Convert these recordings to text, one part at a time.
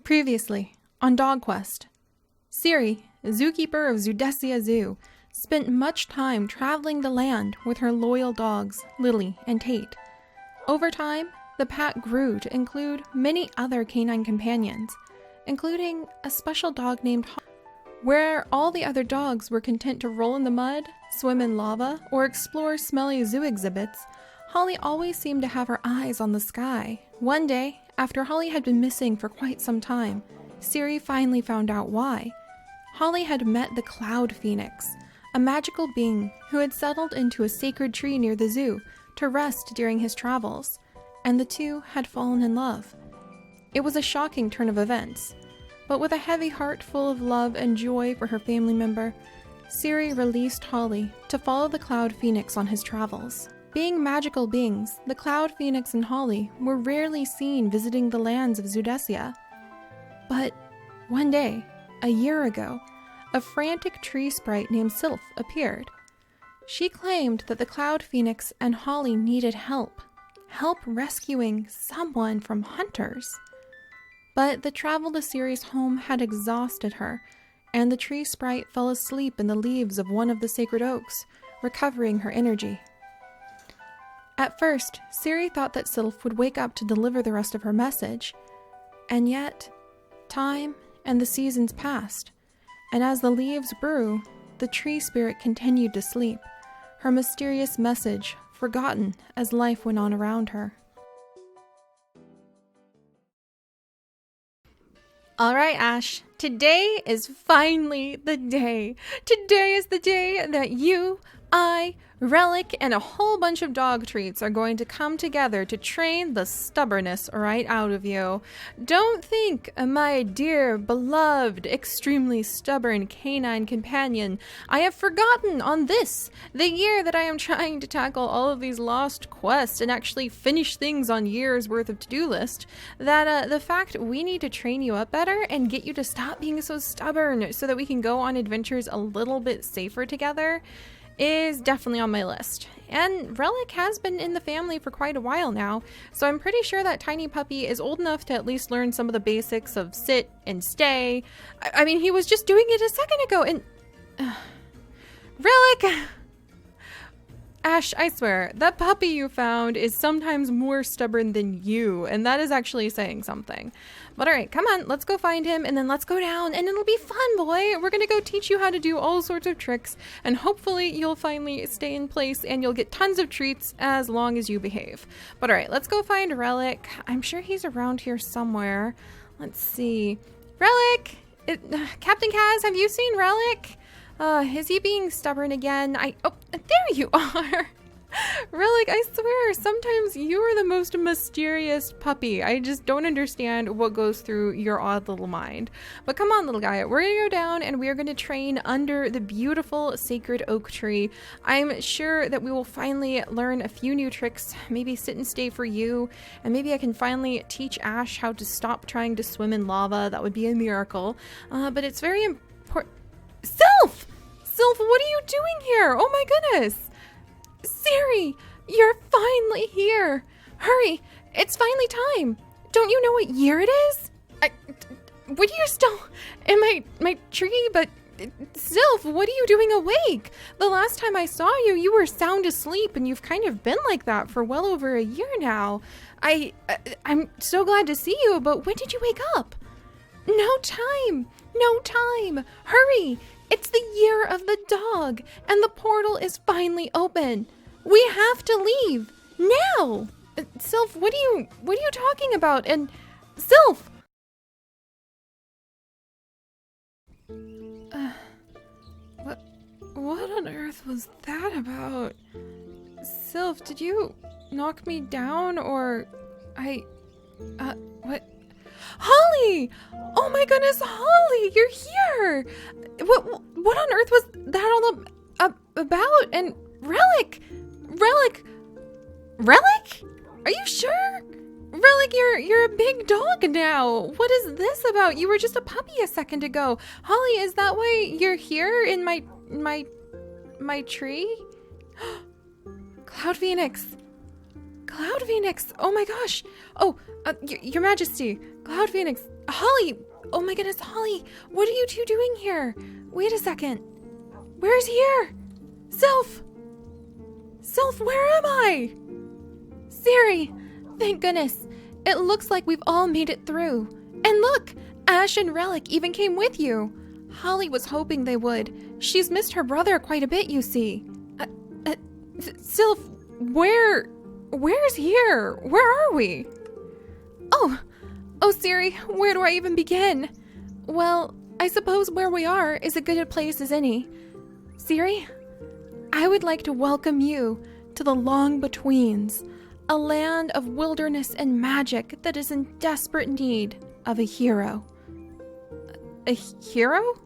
Previously, on Dog Quest, Seri, zookeeper of Zoodesia Zoo, spent much time traveling the land with her loyal dogs, Lily and Tate. Over time, the pack grew to include many other canine companions, including a special dog named Holly. Where all the other dogs were content to roll in the mud, swim in lava, or explore smelly zoo exhibits, Holly always seemed to have her eyes on the sky. One day, after Holly had been missing for quite some time, Seri finally found out why. Holly had met the Cloud Phoenix, a magical being who had settled into a sacred tree near the zoo to rest during his travels, and the two had fallen in love. It was a shocking turn of events, but with a heavy heart full of love and joy for her family member, Seri released Holly to follow the Cloud Phoenix on his travels. Being magical beings, the Cloud Phoenix and Holly were rarely seen visiting the lands of Zoodesia. But one day, a year ago, a frantic tree sprite named Sylph appeared. She claimed that the Cloud Phoenix and Holly needed help rescuing someone from hunters. But the travel to Seri's home had exhausted her, and the tree sprite fell asleep in the leaves of one of the sacred oaks, recovering her energy. At first, Seri thought that Sylph would wake up to deliver the rest of her message, and yet, time and the seasons passed, and as the leaves grew, the tree spirit continued to sleep, her mysterious message forgotten as life went on around her. Alright, Ash, today is finally the day. Today is the day that you, I, Relic, and a whole bunch of dog treats are going to come together to train the stubbornness right out of you. Don't think, my dear, beloved, extremely stubborn canine companion, I have forgotten on this, the year that I am trying to tackle all of these lost quests and actually finish things on years worth of to-do list, that the fact we need to train you up better and get you to stop being so stubborn so that we can go on adventures a little bit safer together is definitely on my list. And Relic has been in the family for quite a while now, so I'm pretty sure that tiny puppy is old enough to at least learn some of the basics of sit and stay. I mean, he was just doing it a second ago and... Relic! Ash, I swear, that puppy you found is sometimes more stubborn than you, and that is actually saying something. But alright, come on, let's go find him, and then let's go down, and it'll be fun, boy! We're gonna go teach you how to do all sorts of tricks, and hopefully you'll finally stay in place, and you'll get tons of treats as long as you behave. But alright, let's go find Relic. I'm sure he's around here somewhere. Let's see. Relic! Captain Kaz, have you seen Relic? Is he being stubborn again? Oh, there you are! Relic, I swear, sometimes you are the most mysterious puppy. I just don't understand what goes through your odd little mind. But come on, little guy, we're gonna go down and we are gonna train under the beautiful sacred oak tree. I'm sure that we will finally learn a few new tricks, maybe sit and stay for you, and maybe I can finally teach Ash how to stop trying to swim in lava. That would be a miracle. But it's very important. Sylph! Sylph, what are you doing here? Oh my goodness! Seri, you're finally here! Hurry, it's finally time! Don't you know what year it is? What are you still in my tree? But Sylph, what are you doing awake? The last time I saw you, you were sound asleep, and you've kind of been like that for well over a year now. I'm so glad to see you, but when did you wake up? No time! No time! Hurry! It's the year of the dog, and the portal is finally open. We have to leave now. Sylph, what are you talking about? And Sylph. What on earth was that about? Sylph, did you knock me down or what? Holly! Oh my goodness, Holly, you're here! What on earth was that all about? And Relic! Are you sure? Relic, you're a big dog now. What is this about? You were just a puppy a second ago. Holly, is that why you're here in my tree? Cloud Phoenix. Cloud Phoenix! Oh my gosh! Oh, Your Majesty! Cloud Phoenix, Holly! Oh my goodness, Holly! What are you two doing here? Wait a second. Where's here? Sylph! Sylph, where am I? Seri! Thank goodness. It looks like we've all made it through. And look! Ash and Relic even came with you. Holly was hoping they would. She's missed her brother quite a bit, you see. Sylph, where's here? Where are we? Oh, Seri, where do I even begin? Well, I suppose where we are is as good a place as any. Seri, I would like to welcome you to the Long Betweens, a land of wilderness and magic that is in desperate need of a hero. A hero?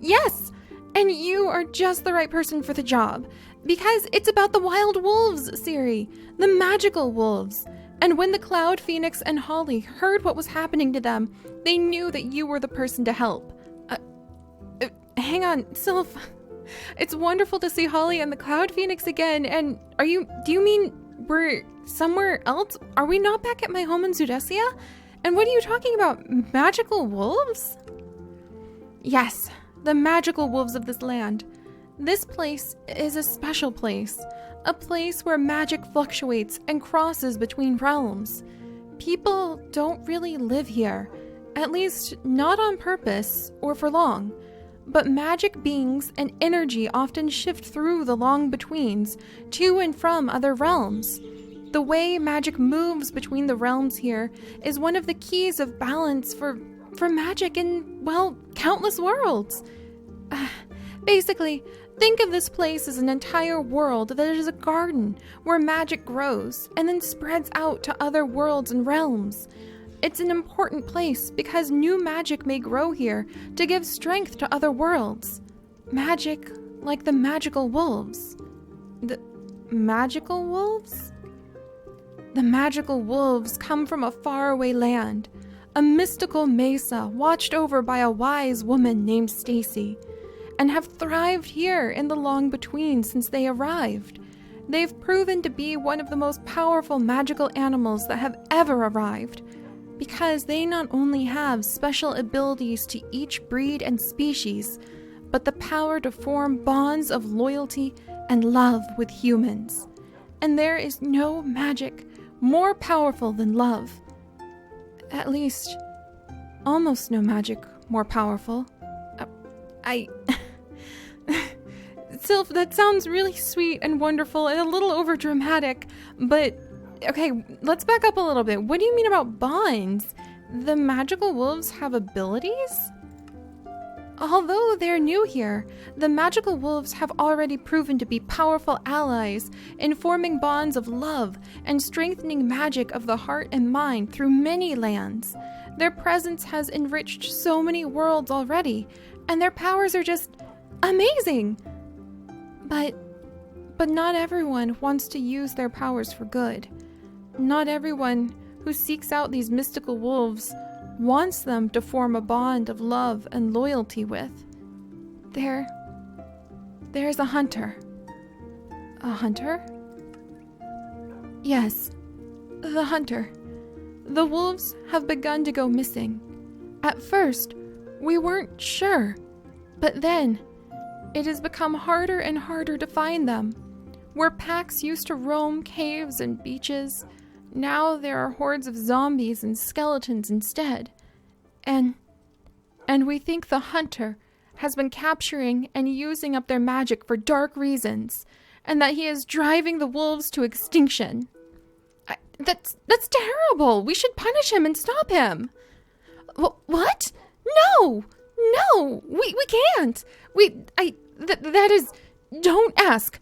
Yes, and you are just the right person for the job, because it's about the wild wolves, Seri, the magical wolves. And when the Cloud Phoenix and Holly heard what was happening to them, they knew that you were the person to help. Hang on, Sylph. It's wonderful to see Holly and the Cloud Phoenix again, and do you mean we're somewhere else? Are we not back at my home in Zoodesia? And what are you talking about? Magical wolves? Yes, the magical wolves of this land. This place is a special place. A place where magic fluctuates and crosses between realms. People don't really live here, at least not on purpose or for long. But magic beings and energy often shift through the Long-Betweens to and from other realms. The way magic moves between the realms here is one of the keys of balance for magic in, well, countless worlds. Basically, think of this place as an entire world that is a garden where magic grows and then spreads out to other worlds and realms. It's an important place because new magic may grow here to give strength to other worlds. Magic like the magical wolves. The magical wolves? The magical wolves come from a faraway land, a mystical mesa watched over by a wise woman named Stacy, and have thrived here in the Long-Between since they arrived. They've proven to be one of the most powerful magical animals that have ever arrived, because they not only have special abilities to each breed and species, but the power to form bonds of loyalty and love with humans. And there is no magic more powerful than love. At least, almost no magic more powerful. Sylph, that sounds really sweet and wonderful and a little overdramatic, but okay, let's back up a little bit. What do you mean about bonds? The magical wolves have abilities? Although they're new here, the magical wolves have already proven to be powerful allies in forming bonds of love and strengthening magic of the heart and mind through many lands. Their presence has enriched so many worlds already, and their powers are just amazing. But not everyone wants to use their powers for good. Not everyone who seeks out these mystical wolves wants them to form a bond of love and loyalty with. There's a hunter. A hunter? Yes, the hunter. The wolves have begun to go missing. At first, we weren't sure, but then it has become harder and harder to find them. Where packs used to roam caves and beaches, now there are hordes of zombies and skeletons instead. And we think the hunter has been capturing and using up their magic for dark reasons, and that he is driving the wolves to extinction. That's terrible. We should punish him and stop him. What? No, we can't. That is, don't ask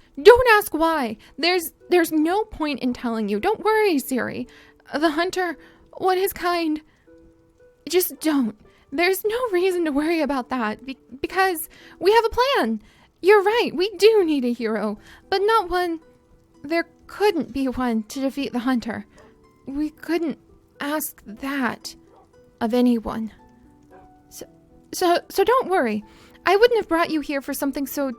why. There's no point in telling you. Don't worry, Seri. The hunter, what his kind, just don't. There's no reason to worry about that because we have a plan. You're right, we do need a hero, but not one. There couldn't be one to defeat the hunter. We couldn't ask that of anyone. So don't worry. I wouldn't have brought you here for something so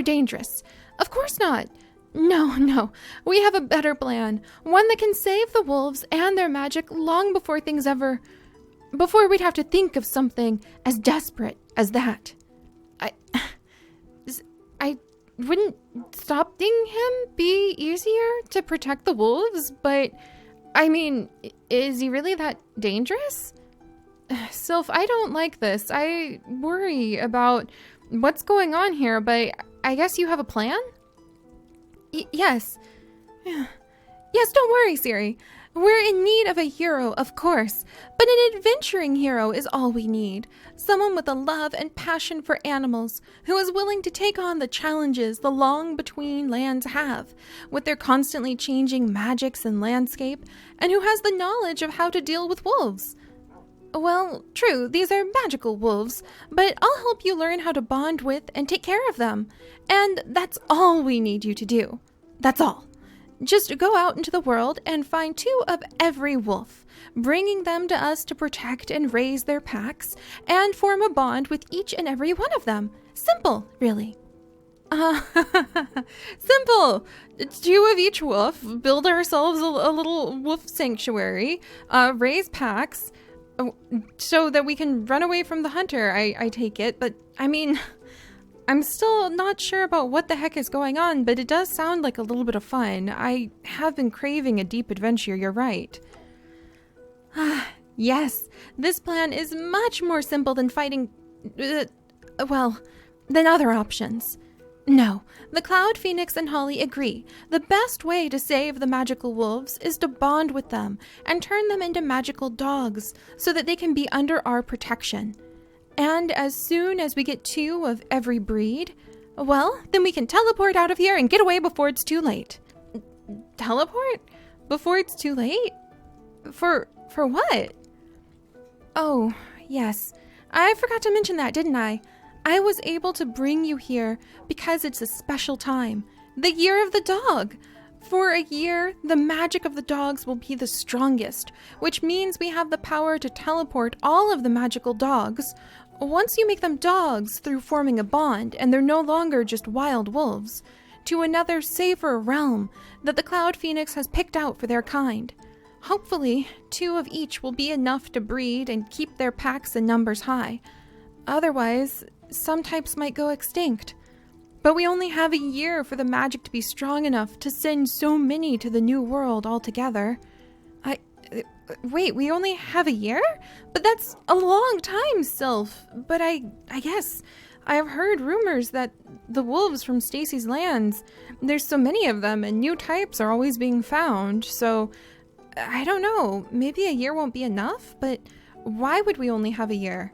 dangerous. Of course not. No. We have a better plan. One that can save the wolves and their magic long before things ever before we'd have to think of something as desperate as that. I wouldn't stopping him be easier to protect the wolves, but I mean, is he really that dangerous? Sylph, I don't like this. I worry about what's going on here, but I guess you have a plan? Yes. Yes, don't worry, Seri. We're in need of a hero, of course, but an adventuring hero is all we need. Someone with a love and passion for animals, who is willing to take on the challenges the long-between lands have, with their constantly changing magics and landscape, and who has the knowledge of how to deal with wolves. Well, true, these are magical wolves, but I'll help you learn how to bond with and take care of them. And that's all we need you to do. That's all. Just go out into the world and find 2 of every wolf, bringing them to us to protect and raise their packs, and form a bond with each and every one of them. Simple, really. Simple! 2 of each wolf, build ourselves a little wolf sanctuary, raise packs, so that we can run away from the hunter, I take it. But, I mean, I'm still not sure about what the heck is going on, but it does sound like a little bit of fun. I have been craving a deep adventure, you're right. Yes, this plan is much more simple than fighting, than other options. No, the Cloud Phoenix and Holly agree. The best way to save the magical wolves is to bond with them and turn them into magical dogs so that they can be under our protection. And as soon as we get 2 of every breed, well, then we can teleport out of here and get away before it's too late. Teleport? Before it's too late? For what? Oh, yes. I forgot to mention that, didn't I? I was able to bring you here because it's a special time. The Year of the Dog. For a year, the magic of the dogs will be the strongest, which means we have the power to teleport all of the magical dogs. Once you make them dogs through forming a bond, and they're no longer just wild wolves, to another safer realm that the Cloud Phoenix has picked out for their kind. Hopefully, 2 of each will be enough to breed and keep their packs and numbers high. Otherwise, some types might go extinct. But we only have a year for the magic to be strong enough to send so many to the new world altogether. Wait, we only have a year? But that's a long time, Sylph. But I guess I have heard rumors that the wolves from Stacy's lands, there's so many of them and new types are always being found. So, I don't know, maybe a year won't be enough, but why would we only have a year?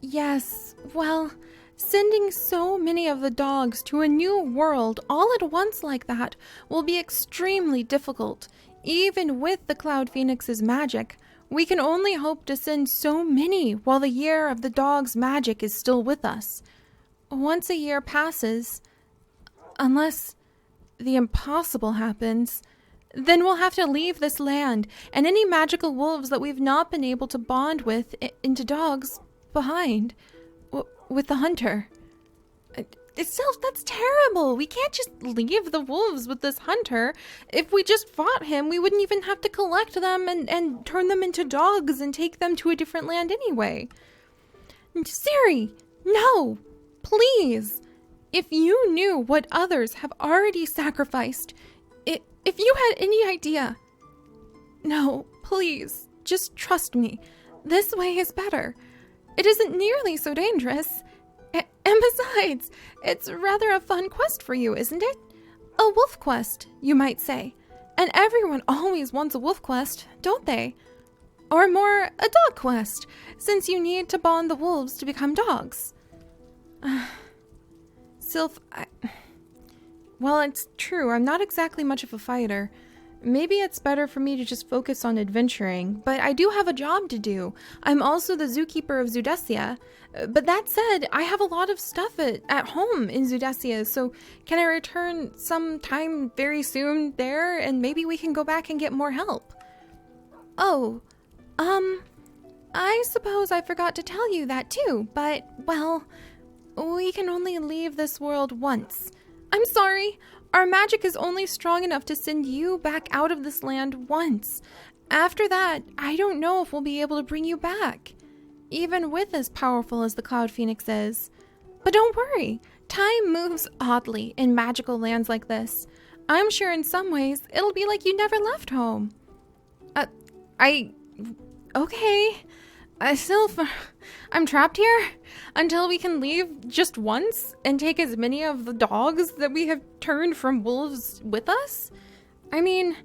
Yes, well, sending so many of the dogs to a new world all at once like that will be extremely difficult. Even with the Cloud Phoenix's magic, we can only hope to send so many while the Year of the Dog's magic is still with us. Once a year passes, unless the impossible happens, then we'll have to leave this land and any magical wolves that we've not been able to bond with into dogs behind, with the hunter. That's terrible. We can't just leave the wolves with this hunter. If we just fought him, we wouldn't even have to collect them and turn them into dogs and take them to a different land anyway. Seri, no, please. If you knew what others have already sacrificed, if you had any idea. No, please, just trust me. This way is better. It isn't nearly so dangerous. And besides, it's rather a fun quest for you, isn't it? A wolf quest, you might say. And everyone always wants a wolf quest, don't they? Or more, a dog quest, since you need to bond the wolves to become dogs. Sylph, well, it's true, I'm not exactly much of a fighter. Maybe it's better for me to just focus on adventuring, but I do have a job to do. I'm also the zookeeper of Zoodesia. But that said, I have a lot of stuff at home in Zoodesia, so can I return sometime very soon there, and maybe we can go back and get more help? Oh, I suppose I forgot to tell you that too, but, well, we can only leave this world once. I'm sorry. Our magic is only strong enough to send you back out of this land once. After that, I don't know if we'll be able to bring you back, even with as powerful as the Cloud Phoenix is. But don't worry, time moves oddly in magical lands like this. I'm sure in some ways it'll be like you never left home. Okay. I'm trapped here until we can leave just once and take as many of the dogs that we have turned from wolves with us? I mean,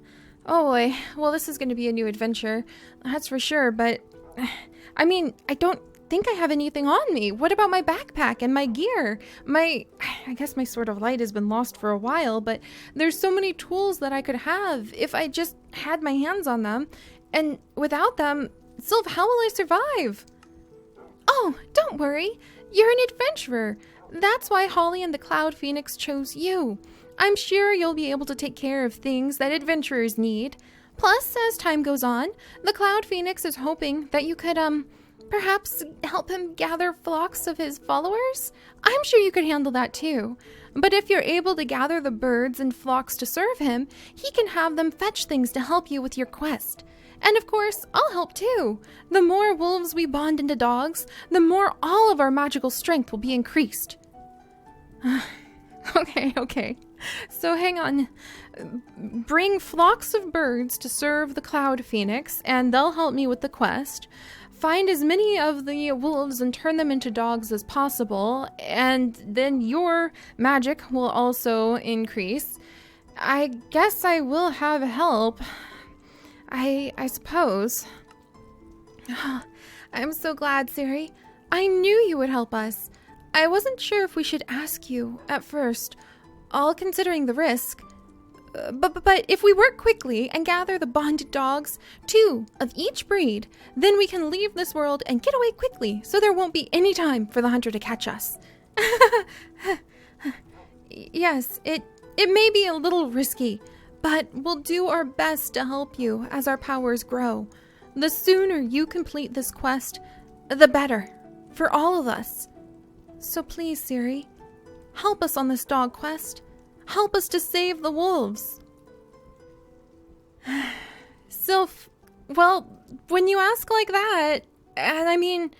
oh boy, well, this is going to be a new adventure, that's for sure, but I mean, I don't think I have anything on me. What about my backpack and my gear? I guess my sword of light has been lost for a while, but there's so many tools that I could have if I just had my hands on them, and without them, Sylph, how will I survive? Oh, don't worry. You're an adventurer. That's why Holly and the Cloud Phoenix chose you. I'm sure you'll be able to take care of things that adventurers need. Plus, as time goes on, the Cloud Phoenix is hoping that you could, perhaps help him gather flocks of his followers? I'm sure you could handle that too. But if you're able to gather the birds and flocks to serve him, he can have them fetch things to help you with your quest. And of course, I'll help too. The more wolves we bond into dogs, the more all of our magical strength will be increased. Okay. So hang on. Bring flocks of birds to serve the Cloud Phoenix, and they'll help me with the quest. Find as many of the wolves and turn them into dogs as possible, and then your magic will also increase. I guess I will have help. I suppose. I'm so glad, Seri. I knew you would help us. I wasn't sure if we should ask you at first, all considering the risk. But if we work quickly and gather the bonded dogs, 2 of each breed, then we can leave this world and get away quickly, so there won't be any time for the hunter to catch us. Yes, it may be a little risky, but we'll do our best to help you as our powers grow. The sooner you complete this quest, the better, for all of us. So please, Seri, help us on this dog quest. Help us to save the wolves. Sylph, well, when you ask like that, and I mean,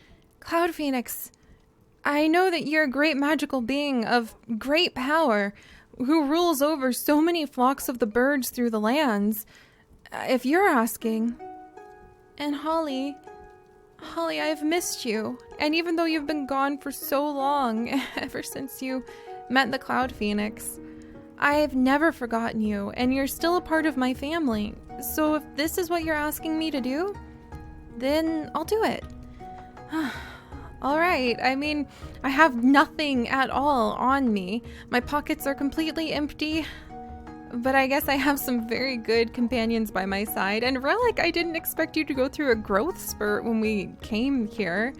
Cloud Phoenix, I know that you're a great magical being of great power, who rules over so many flocks of the birds through the lands, if you're asking. And Holly, I've missed you. And even though you've been gone for so long, ever since you met the Cloud Phoenix, I've never forgotten you, and you're still a part of my family. So if this is what you're asking me to do, then I'll do it. Alright, I mean, I have nothing at all on me. My pockets are completely empty, but I guess I have some very good companions by my side. And Relic, I didn't expect you to go through a growth spurt when we came here.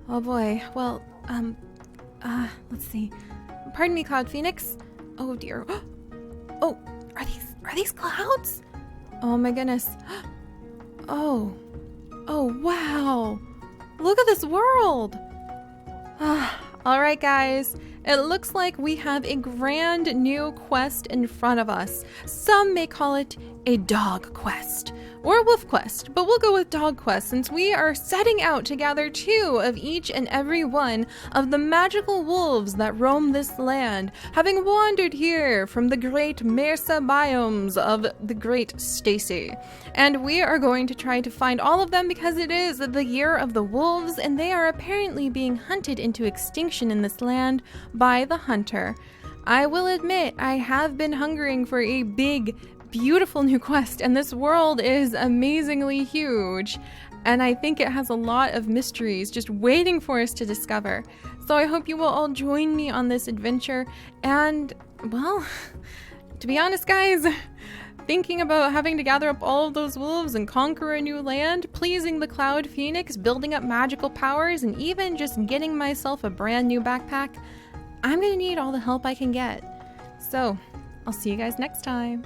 Oh boy, well, let's see. Pardon me, Cloud Phoenix. Oh dear. Oh, are these clouds? Oh my goodness. Oh wow. Look at this world! Alright guys, it looks like we have a grand new quest in front of us. Some may call it a dog quest, or a wolf quest, but we'll go with dog quest since we are setting out to gather 2 of each and every one of the magical wolves that roam this land, having wandered here from the great Mesa biomes of the Great Stacy. And we are going to try to find all of them because it is the year of the wolves, and they are apparently being hunted into extinction in this land by the hunter. I will admit, I have been hungering for a big, beautiful new quest, and this world is amazingly huge, and I think it has a lot of mysteries just waiting for us to discover. So I hope you will all join me on this adventure, and, well, to be honest guys, thinking about having to gather up all of those wolves and conquer a new land, pleasing the Cloud Phoenix, building up magical powers, and even just getting myself a brand new backpack, I'm gonna need all the help I can get. So, I'll see you guys next time.